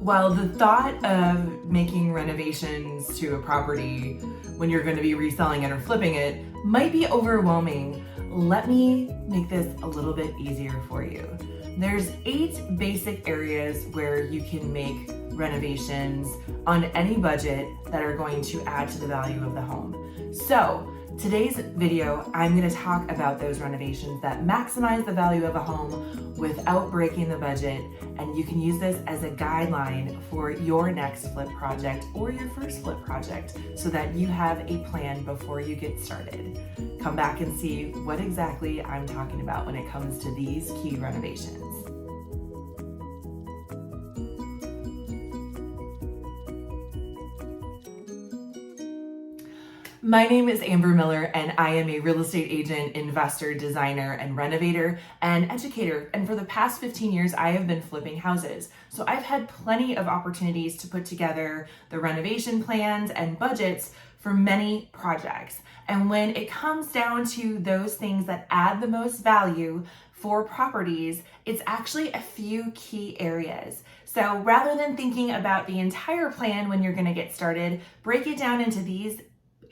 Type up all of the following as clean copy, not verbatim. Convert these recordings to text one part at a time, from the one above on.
While the thought of making renovations to a property when you're going to be reselling it or flipping it might be overwhelming, let me make this a little bit easier for you. There's 8 basic areas where you can make renovations on any budget that are going to add to the value of the home. So today's video, I'm going to talk about those renovations that maximize the value of a home without breaking the budget, and you can use this as a guideline for your next flip project or your first flip project so that you have a plan before you get started. Come back and see what exactly I'm talking about when it comes to these key renovations. My name is Amber Miller, and I am a real estate agent, investor, designer, and renovator and educator. And for the past 15 years, I have been flipping houses. So I've had plenty of opportunities to put together the renovation plans and budgets for many projects. And when it comes down to those things that add the most value for properties, it's actually a few key areas. So rather than thinking about the entire plan when you're going to get started, break it down into these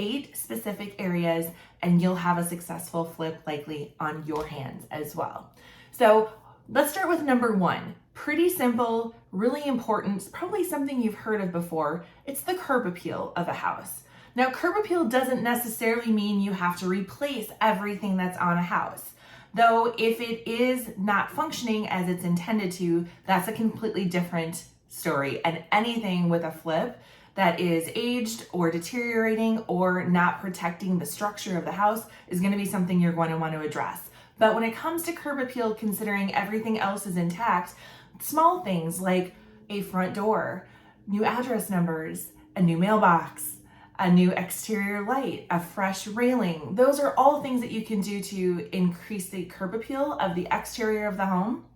8 specific areas, and you'll have a successful flip likely on your hands as well. So let's start with number 1. Pretty simple, really important, probably something you've heard of before. It's the curb appeal of a house. Now, curb appeal doesn't necessarily mean you have to replace everything that's on a house. Though if it is not functioning as it's intended to, that's a completely different story. And anything with a flip that is aged or deteriorating or not protecting the structure of the house is going to be something you're going to want to address. But when it comes to curb appeal, considering everything else is intact, small things like a front door, new address numbers, a new mailbox, a new exterior light, a fresh railing, those are all things that you can do to increase the curb appeal of the exterior of the home.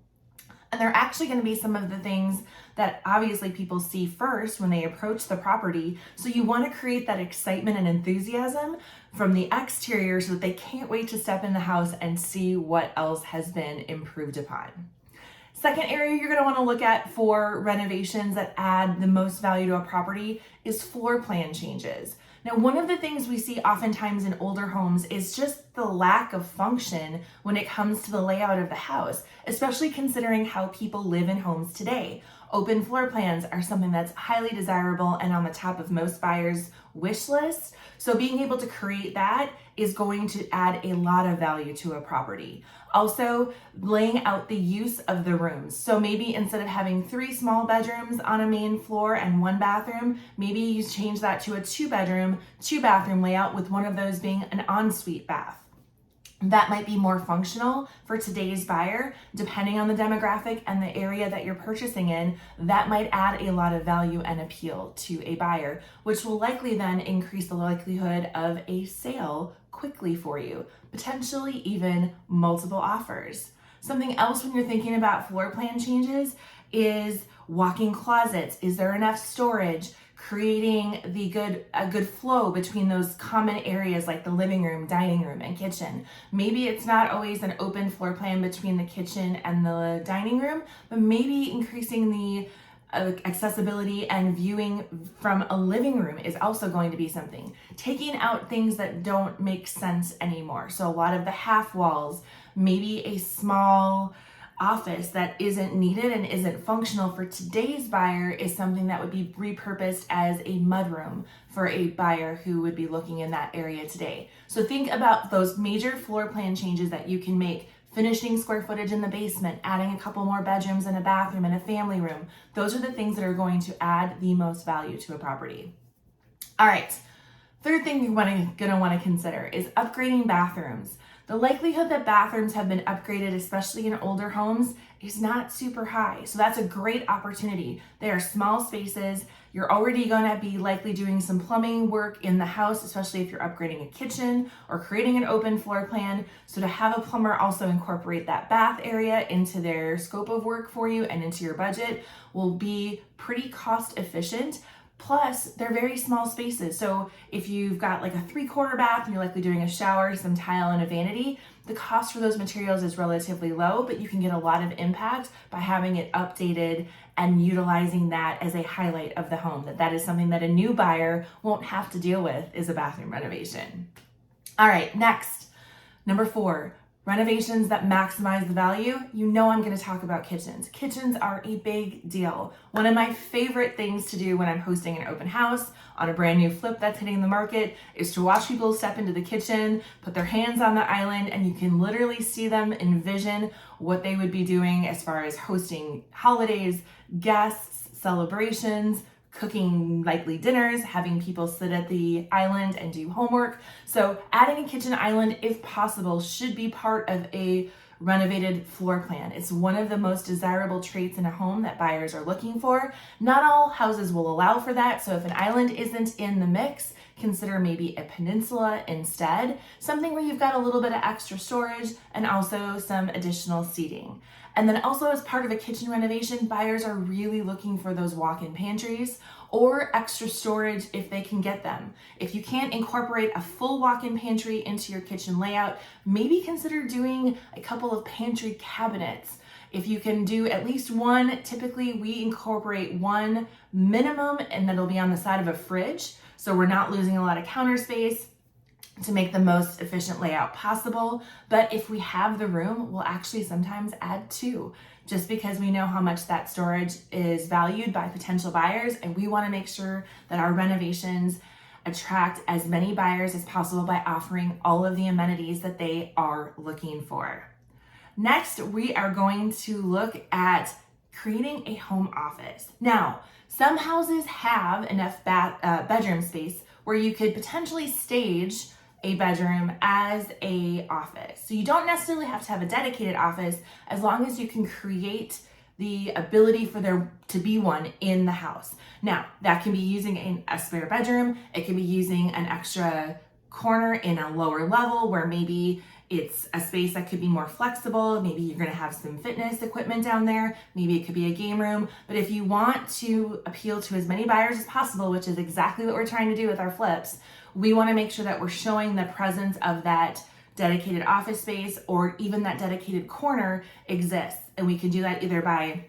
And they're actually going to be some of the things that obviously people see first when they approach the property. So you want to create that excitement and enthusiasm from the exterior so that they can't wait to step in the house and see what else has been improved upon. Second area you're going to want to look at for renovations that add the most value to a property is floor plan changes. Now, one of the things we see oftentimes in older homes is just the lack of function when it comes to the layout of the house, especially considering how people live in homes today. Open floor plans are something that's highly desirable and on the top of most buyers' wish lists. So being able to create that is going to add a lot of value to a property. Also, laying out the use of the rooms. So maybe instead of having 3 small bedrooms on a main floor and 1 bathroom, maybe you change that to a 2-bedroom, 2-bathroom layout with one of those being an ensuite bath. That might be more functional for today's buyer, depending on the demographic and the area that you're purchasing in. That might add a lot of value and appeal to a buyer, which will likely then increase the likelihood of a sale quickly for you, potentially even multiple offers. Something else when you're thinking about floor plan changes is walk-in closets. Is there enough storage? Creating a good flow between those common areas like the living room, dining room, and kitchen. Maybe it's not always an open floor plan between the kitchen and the dining room, but maybe increasing the accessibility and viewing from a living room is also going to be something. Taking out things that don't make sense anymore. So a lot of the half walls, maybe a small office that isn't needed and isn't functional for today's buyer is something that would be repurposed as a mudroom for a buyer who would be looking in that area today. So think about those major floor plan changes that you can make. Finishing square footage in the basement, adding a couple more bedrooms and a bathroom and a family room. Those are the things that are going to add the most value to a property. All right, third thing you're going to want to consider is upgrading bathrooms. The likelihood that bathrooms have been upgraded, especially in older homes, is not super high. So that's a great opportunity. They are small spaces. You're already going to be likely doing some plumbing work in the house, especially if you're upgrading a kitchen or creating an open floor plan. So to have a plumber also incorporate that bath area into their scope of work for you and into your budget will be pretty cost efficient. Plus, they're very small spaces. So if you've got like a 3/4 bath and you're likely doing a shower, some tile, and a vanity, the cost for those materials is relatively low, but you can get a lot of impact by having it updated and utilizing that as a highlight of the home, that is something that a new buyer won't have to deal with, is a bathroom renovation. All right, next, number 4, renovations that maximize the value. You know I'm going to talk about kitchens. Kitchens are a big deal. One of my favorite things to do when I'm hosting an open house on a brand new flip that's hitting the market is to watch people step into the kitchen, put their hands on the island, and you can literally see them envision what they would be doing as far as hosting holidays, guests, celebrations, cooking likely dinners, having people sit at the island and do homework. So adding a kitchen island, if possible, should be part of a renovated floor plan. It's one of the most desirable traits in a home that buyers are looking for. Not all houses will allow for that, so if an island isn't in the mix, consider maybe a peninsula instead, something where you've got a little bit of extra storage and also some additional seating. And then also as part of a kitchen renovation, buyers are really looking for those walk-in pantries or extra storage if they can get them. If you can't incorporate a full walk-in pantry into your kitchen layout, maybe consider doing a couple of pantry cabinets. If you can do at least one, typically we incorporate one minimum, and that'll be on the side of a fridge, so we're not losing a lot of counter space to make the most efficient layout possible. But if we have the room, we'll actually sometimes add 2, just because we know how much that storage is valued by potential buyers, and we want to make sure that our renovations attract as many buyers as possible by offering all of the amenities that they are looking for. Next, we are going to look at creating a home office. Now, some houses have enough bedroom space where you could potentially stage a bedroom as a office. So you don't necessarily have to have a dedicated office as long as you can create the ability for there to be one in the house. Now, that can be using a spare bedroom. It can be using an extra corner in a lower level where maybe it's a space that could be more flexible. Maybe you're gonna have some fitness equipment down there. Maybe it could be a game room. But if you want to appeal to as many buyers as possible, which is exactly what we're trying to do with our flips, we wanna make sure that we're showing the presence of that dedicated office space, or even that dedicated corner exists. And we can do that either by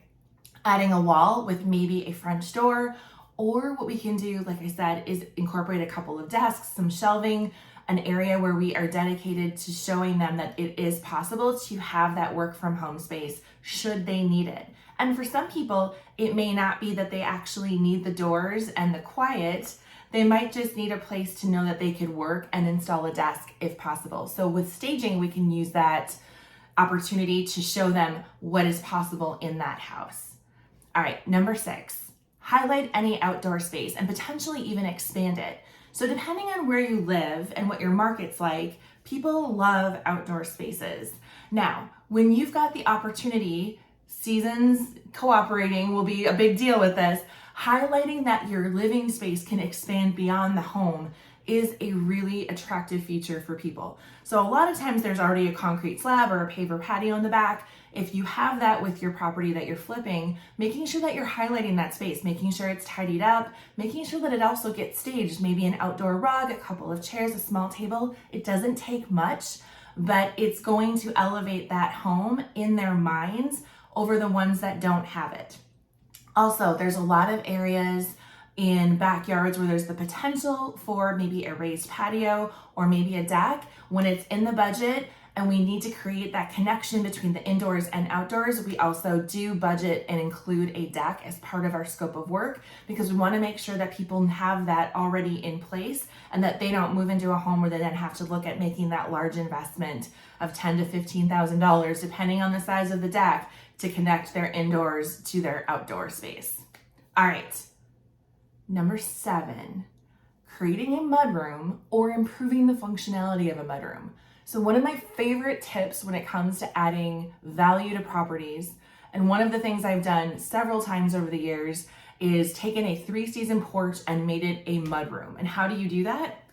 adding a wall with maybe a French door, or what we can do, like I said, is incorporate a couple of desks, some shelving, an area where we are dedicated to showing them that it is possible to have that work from home space should they need it. And for some people, it may not be that they actually need the doors and the quiet. They might just need a place to know that they could work and install a desk if possible. So with staging, we can use that opportunity to show them what is possible in that house. All right, number 6, highlight any outdoor space and potentially even expand it. So depending on where you live and what your market's like, people love outdoor spaces. Now, when you've got the opportunity, seasons cooperating will be a big deal with this, highlighting that your living space can expand beyond the home is a really attractive feature for people. So a lot of times there's already a concrete slab or a paver patio in the back. If you have that with your property that you're flipping, making sure that you're highlighting that space, making sure it's tidied up, making sure that it also gets staged, maybe an outdoor rug, a couple of chairs, a small table. It doesn't take much, but it's going to elevate that home in their minds over the ones that don't have it. Also, there's a lot of areas in backyards where there's the potential for maybe a raised patio or maybe a deck. When it's in the budget and we need to create that connection between the indoors and outdoors, we also do budget and include a deck as part of our scope of work, because we want to make sure that people have that already in place and that they don't move into a home where they then have to look at making that large investment of $10,000 to $15,000, depending on the size of the deck, to connect their indoors to their outdoor space. All right, number 7, creating a mudroom or improving the functionality of a mudroom. So one of my favorite tips when it comes to adding value to properties, and one of the things I've done several times over the years, is taken a 3-season porch and made it a mudroom. And how do you do that?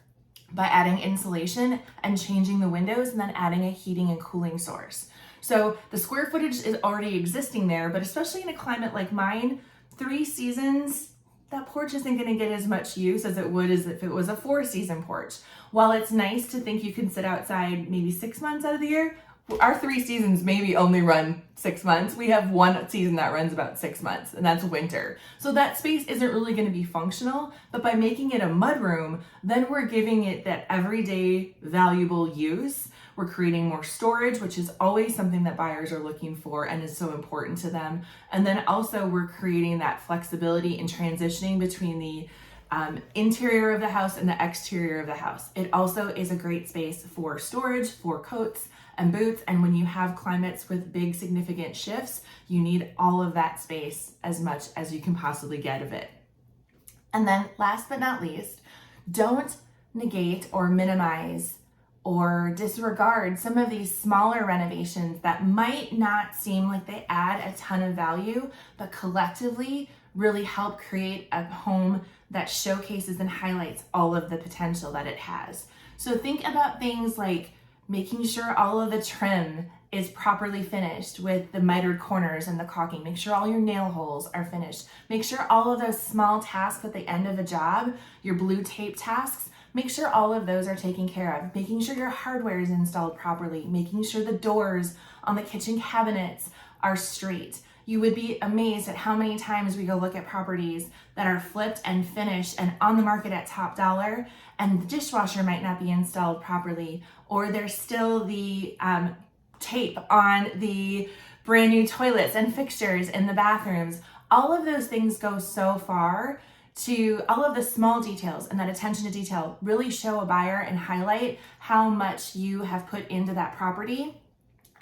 By adding insulation and changing the windows and then adding a heating and cooling source. So the square footage is already existing there, but especially in a climate like mine, 3 seasons, that porch isn't going to get as much use as it would as if it was a 4-season porch. While it's nice to think you can sit outside maybe 6 months out of the year, our 3 seasons maybe only run 6 months. We have one season that runs about 6 months, and that's winter. So that space isn't really going to be functional, but by making it a mudroom, then we're giving it that everyday valuable use. We're creating more storage, which is always something that buyers are looking for and is so important to them. And then also we're creating that flexibility in transitioning between the interior of the house and the exterior of the house. It also is a great space for storage, for coats and boots. And when you have climates with big significant shifts, you need all of that space as much as you can possibly get of it. And then last but not least, don't negate or minimize or disregard some of these smaller renovations that might not seem like they add a ton of value, but collectively really help create a home that showcases and highlights all of the potential that it has. So think about things like making sure all of the trim is properly finished with the mitered corners and the caulking. Make sure all your nail holes are finished. Make sure all of those small tasks at the end of a job, your blue tape tasks, make sure all of those are taken care of. Making sure your hardware is installed properly. Making sure the doors on the kitchen cabinets are straight. You would be amazed at how many times we go look at properties that are flipped and finished and on the market at top dollar, and the dishwasher might not be installed properly, or there's still the tape on the brand new toilets and fixtures in the bathrooms. All of those things go so far to all of the small details, and that attention to detail really show a buyer and highlight how much you have put into that property.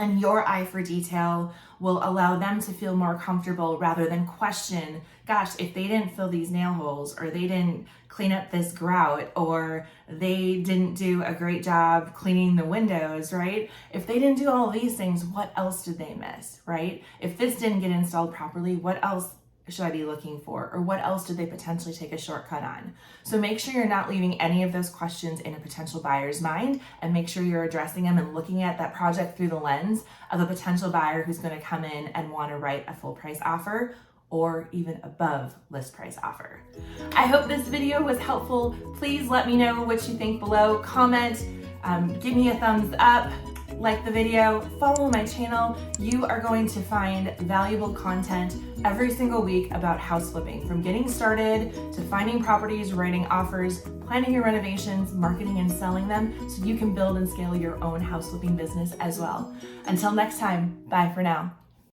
And your eye for detail will allow them to feel more comfortable rather than question, gosh, if they didn't fill these nail holes, or they didn't clean up this grout, or they didn't do a great job cleaning the windows, right? If they didn't do all these things, what else did they miss, right? If this didn't get installed properly, what else should I be looking for? Or what else did they potentially take a shortcut on? So make sure you're not leaving any of those questions in a potential buyer's mind, and make sure you're addressing them and looking at that project through the lens of a potential buyer who's going to come in and want to write a full price offer or even above list price offer. I hope this video was helpful. Please let me know what you think below. Comment, give me a thumbs up, like the video, follow my channel. You are going to find valuable content every single week about house flipping, from getting started to finding properties, writing offers, planning your renovations, marketing and selling them so you can build and scale your own house flipping business as well. Until next time, bye for now.